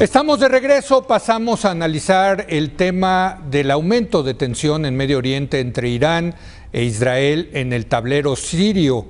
Estamos de regreso, pasamos a analizar el tema del aumento de tensión en Medio Oriente entre Irán e Israel en el tablero sirio.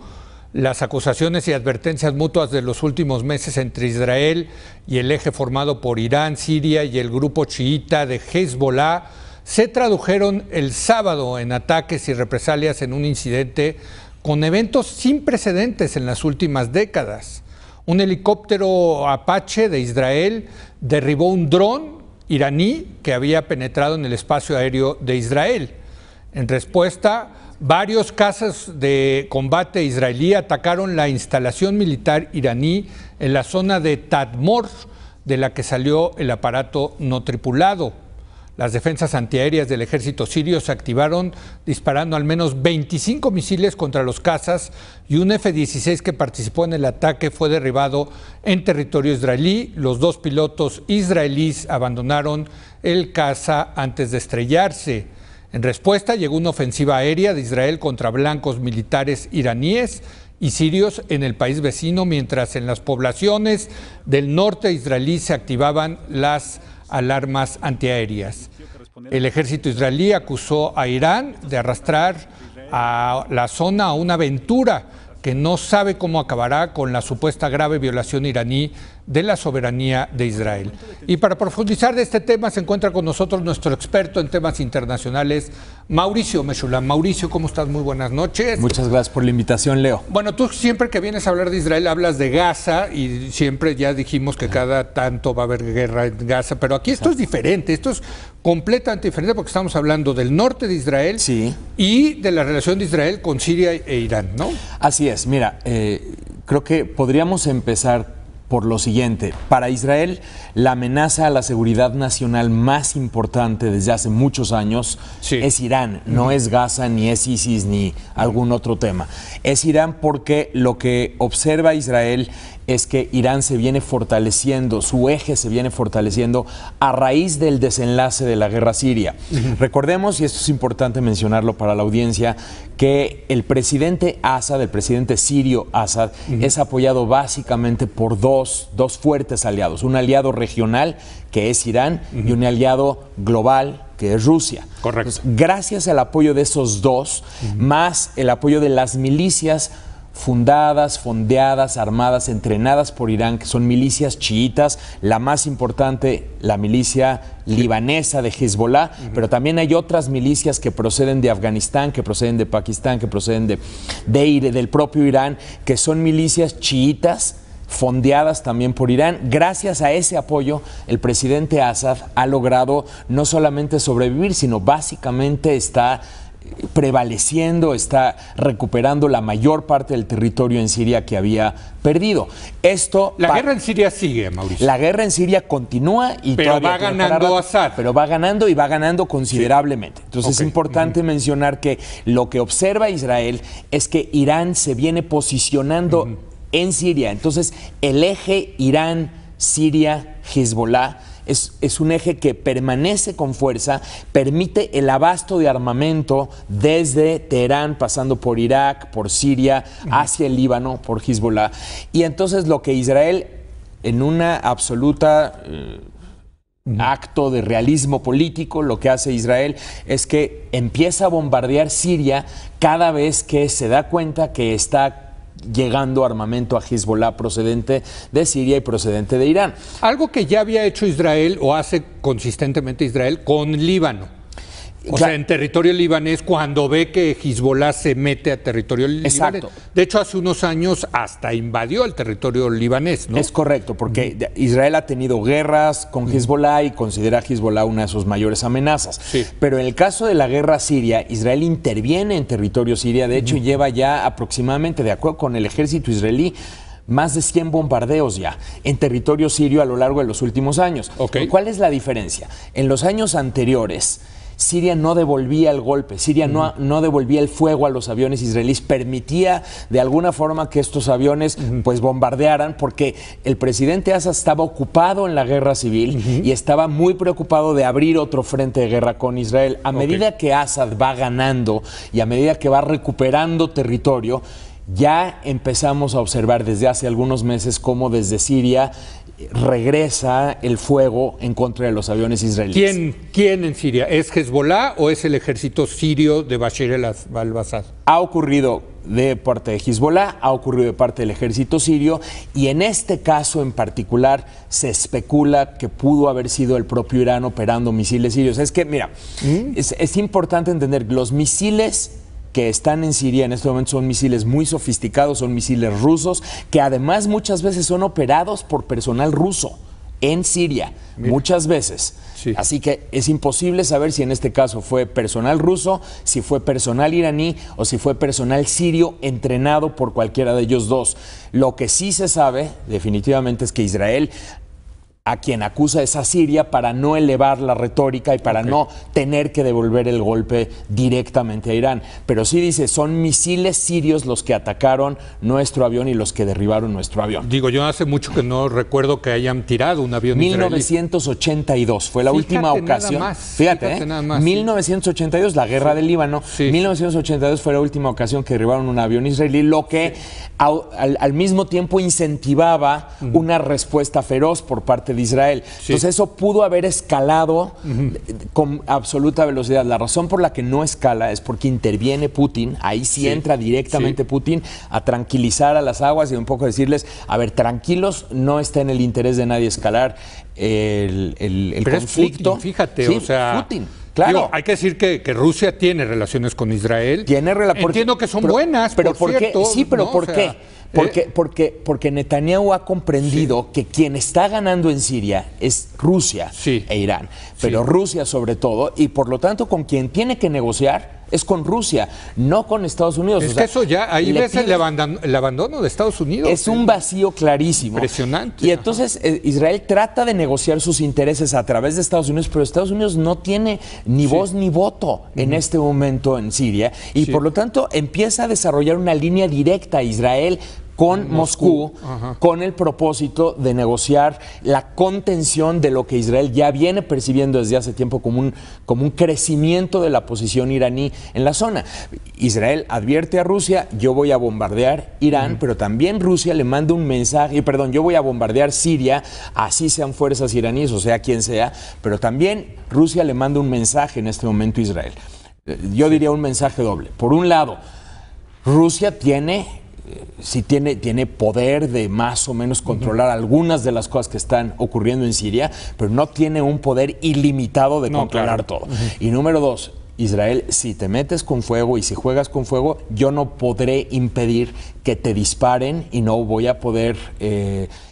Las acusaciones y advertencias mutuas de los últimos meses entre Israel y el eje formado por Irán, Siria y el grupo chiita de Hezbollah se tradujeron el sábado en ataques y represalias en un incidente con eventos sin precedentes en las últimas décadas. Un helicóptero Apache de Israel derribó un dron iraní que había penetrado en el espacio aéreo de Israel. En respuesta, varios cazas de combate israelí atacaron la instalación militar iraní en la zona de Tadmor, de la que salió el aparato no tripulado. Las defensas antiaéreas del ejército sirio se activaron disparando al menos 25 misiles contra los cazas y un F-16 que participó en el ataque fue derribado en territorio israelí. Los dos pilotos israelíes abandonaron el caza antes de estrellarse. En respuesta, llegó una ofensiva aérea de Israel contra blancos militares iraníes y sirios en el país vecino, mientras en las poblaciones del norte israelí se activaban las alarmas antiaéreas. El ejército israelí acusó a Irán de arrastrar a la zona a una aventura que no sabe cómo acabará con la supuesta grave violación iraní de la soberanía de Israel. Y para profundizar de este tema se encuentra con nosotros nuestro experto en temas internacionales, Mauricio Meshulam. Mauricio, ¿cómo estás? Muy buenas noches. Muchas gracias por la invitación, Leo. Bueno, tú siempre que vienes a hablar de Israel hablas de Gaza y siempre ya dijimos que cada tanto va a haber guerra en Gaza, pero aquí esto es diferente, esto es completamente diferente porque estamos hablando del norte de Israel y de la relación de Israel con Siria e Irán, ¿no? Así es, mira, creo que podríamos empezar por lo siguiente. Para Israel, la amenaza a la seguridad nacional más importante desde hace muchos años es Irán. No es Gaza, ni es ISIS, ni algún otro tema. Es Irán porque lo que observa Israel es que Irán se viene fortaleciendo, su eje se viene fortaleciendo a raíz del desenlace de la guerra siria. Recordemos, y esto es importante mencionarlo para la audiencia, que el presidente Assad, el presidente sirio Assad, es apoyado básicamente por dos fuertes aliados, un aliado regional que es Irán y un aliado global que es Rusia. Correcto. Entonces, gracias al apoyo de esos dos, más el apoyo de las milicias fundadas, fondeadas, armadas, entrenadas por Irán, que son milicias chiitas, la más importante, la milicia libanesa de Hezbollah, pero también hay otras milicias que proceden de Afganistán, que proceden de Pakistán, que proceden del propio Irán, que son milicias chiitas, fondeadas también por Irán. Gracias a ese apoyo, el presidente Assad ha logrado no solamente sobrevivir, sino básicamente está prevaleciendo, está recuperando la mayor parte del territorio en Siria que había perdido. La guerra en Siria sigue, Mauricio. La guerra en Siria continúa y pero va ganando Assad. Pero va ganando y va ganando considerablemente. Entonces es importante mencionar que lo que observa Israel es que Irán se viene posicionando en Siria. Entonces el eje Irán, Siria, Hezbollah es un eje que permanece con fuerza, permite el abasto de armamento desde Teherán, pasando por Irak, por Siria, hacia el Líbano, por Hezbollah. Y entonces lo que Israel, en una absoluta acto de realismo político, lo que hace Israel es que empieza a bombardear Siria cada vez que se da cuenta que está llegando armamento a Hezbollah procedente de Siria y procedente de Irán. Algo que ya había hecho Israel o hace consistentemente Israel con Líbano. O sea, en territorio libanés, cuando ve que Hezbollah se mete a territorio libanés. De hecho, hace unos años hasta invadió el territorio libanés, ¿no? Es correcto, porque Israel ha tenido guerras con Hezbollah y considera a Hezbollah una de sus mayores amenazas. Pero en el caso de la guerra siria, Israel interviene en territorio siria. De hecho, lleva ya aproximadamente, de acuerdo con el ejército israelí, más de 100 bombardeos ya en territorio sirio a lo largo de los últimos años. ¿Cuál es la diferencia? En los años anteriores, Siria no devolvía el golpe, Siria no devolvía el fuego a los aviones israelíes, permitía de alguna forma que estos aviones pues bombardearan, porque el presidente Assad estaba ocupado en la guerra civil y estaba muy preocupado de abrir otro frente de guerra con Israel. A medida que Assad va ganando y a medida que va recuperando territorio, ya empezamos a observar desde hace algunos meses cómo desde Siria regresa el fuego en contra de los aviones israelíes. ¿Quién en Siria? ¿Es Hezbollah o es el ejército sirio de Bashar al-Assad? Ha ocurrido de parte de Hezbollah, ha ocurrido de parte del ejército sirio, y en este caso en particular se especula que pudo haber sido el propio Irán operando misiles sirios. Es que, mira, es importante entender que los misiles que están en Siria en este momento son misiles muy sofisticados, son misiles rusos, que además muchas veces son operados por personal ruso en Siria, muchas veces. Sí. Así que es imposible saber si en este caso fue personal ruso, si fue personal iraní o si fue personal sirio entrenado por cualquiera de ellos dos. Lo que sí se sabe definitivamente es que Israel, a quien acusa es a Siria, para no elevar la retórica y para no tener que devolver el golpe directamente a Irán. Pero sí dice, son misiles sirios los que atacaron nuestro avión y los que derribaron nuestro avión. Digo, yo hace mucho que no recuerdo que hayan tirado un avión israelí. 1982 fue la última ocasión. Fíjate, nada más, 1982, la guerra del Líbano. 1982 fue la última ocasión que derribaron un avión israelí, lo que al mismo tiempo incentivaba una respuesta feroz por parte de Israel. Entonces eso pudo haber escalado con absoluta velocidad. La razón por la que no escala es porque interviene Putin, ahí sí entra directamente Putin a tranquilizar a las aguas y un poco decirles, a ver, tranquilos, no está en el interés de nadie escalar el Pero conflicto. Es Putin, fíjate, o sea, Putin. Claro. Digo, hay que decir que Rusia tiene relaciones con Israel. Entiendo que son buenas, pero por cierto. ¿Qué? Sí, pero ¿no? ¿por qué? Porque Netanyahu ha comprendido que quien está ganando en Siria es Rusia e Irán, pero Rusia sobre todo, y por lo tanto con quien tiene que negociar es con Rusia, no con Estados Unidos. Es que eso ya, ahí ves el abandono de Estados Unidos. Es un vacío clarísimo. Impresionante. Y entonces Israel trata de negociar sus intereses a través de Estados Unidos, pero Estados Unidos no tiene ni voz ni voto en este momento en Siria, y por lo tanto empieza a desarrollar una línea directa a Israel con Moscú, con el propósito de negociar la contención de lo que Israel ya viene percibiendo desde hace tiempo como un crecimiento de la posición iraní en la zona. Israel advierte a Rusia, yo voy a bombardear Irán, pero también Rusia le manda un mensaje, yo voy a bombardear Siria, así sean fuerzas iraníes, o sea, quien sea, pero también Rusia le manda un mensaje en este momento a Israel. Yo diría un mensaje doble. Por un lado, Rusia tiene poder de más o menos controlar algunas de las cosas que están ocurriendo en Siria, pero no tiene un poder ilimitado de controlar todo. Y número dos, Israel, si te metes con fuego y si juegas con fuego, yo no podré impedir que te disparen y no voy a poder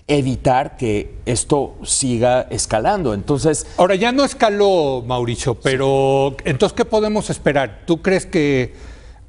evitar que esto siga escalando. Entonces, ahora ya no escaló, Mauricio, pero entonces, ¿qué podemos esperar? ¿Tú crees que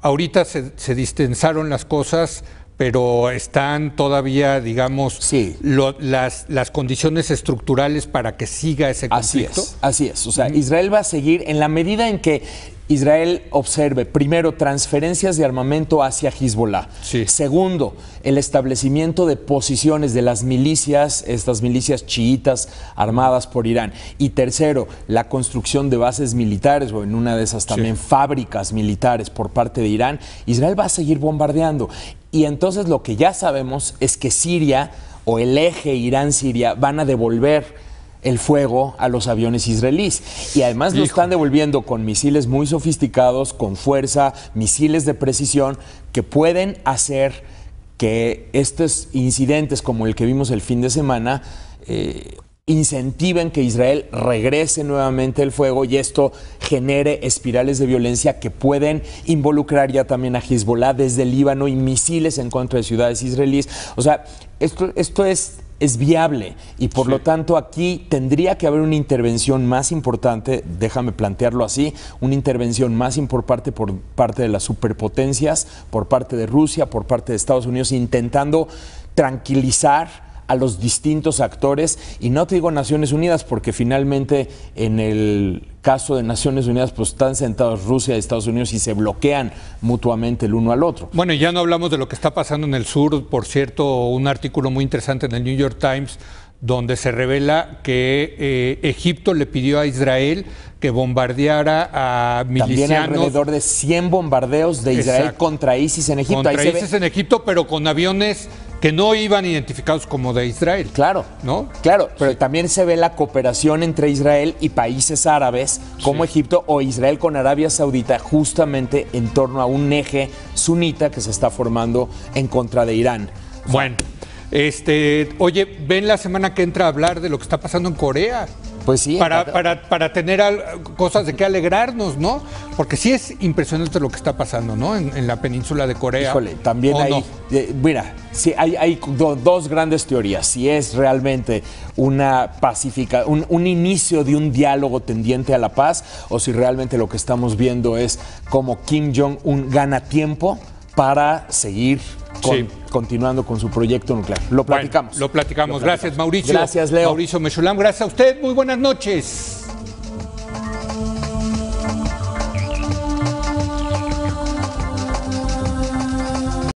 ahorita se distensaron las cosas, pero están todavía, digamos, las condiciones estructurales para que siga ese conflicto? Así es. O sea, Israel va a seguir en la medida en que Israel observe, primero, transferencias de armamento hacia Hezbollah. Segundo, el establecimiento de posiciones de las milicias, estas milicias chiitas armadas por Irán. Y tercero, la construcción de bases militares, o en una de esas también fábricas militares por parte de Irán. Israel va a seguir bombardeando. Y entonces lo que ya sabemos es que Siria, o el eje Irán-Siria, van a devolver el fuego a los aviones israelíes. Y además lo están devolviendo con misiles muy sofisticados, con fuerza, misiles de precisión, que pueden hacer que estos incidentes como el que vimos el fin de semana incentiven que Israel regrese nuevamente el fuego, y esto genere espirales de violencia que pueden involucrar ya también a Hezbollah desde el Líbano y misiles en contra de ciudades israelíes. O sea, esto es viable, y por lo tanto aquí tendría que haber una intervención más importante, déjame plantearlo así, una intervención más importante por parte de las superpotencias, por parte de Rusia, por parte de Estados Unidos, intentando tranquilizar a los distintos actores, y no te digo Naciones Unidas, porque finalmente en el caso de Naciones Unidas pues están sentados Rusia y Estados Unidos y se bloquean mutuamente el uno al otro. Bueno, y ya no hablamos de lo que está pasando en el sur. Por cierto, un artículo muy interesante en el New York Times donde se revela que Egipto le pidió a Israel que bombardeara a milicianos. También alrededor de 100 bombardeos de Israel contra ISIS en Egipto. Contra ISIS en Egipto, pero con aviones que no iban identificados como de Israel. Claro, ¿no? Claro, pero también se ve la cooperación entre Israel y países árabes como Egipto o Israel con Arabia Saudita justamente en torno a un eje sunita que se está formando en contra de Irán. Bueno, oye, ven la semana que entra a hablar de lo que está pasando en Corea. Pues sí. Para tener cosas de qué alegrarnos, ¿no? Porque sí es impresionante lo que está pasando, ¿no? En la península de Corea. Híjole, también hay... No. Mira, sí, hay dos grandes teorías. Si es realmente una un inicio de un diálogo tendiente a la paz, o si realmente lo que estamos viendo es como Kim Jong-un gana tiempo para seguir continuando con su proyecto nuclear. Lo platicamos. Bueno, lo platicamos. Gracias, Mauricio. Gracias, Leo. Mauricio Mechulam, gracias a usted. Muy buenas noches.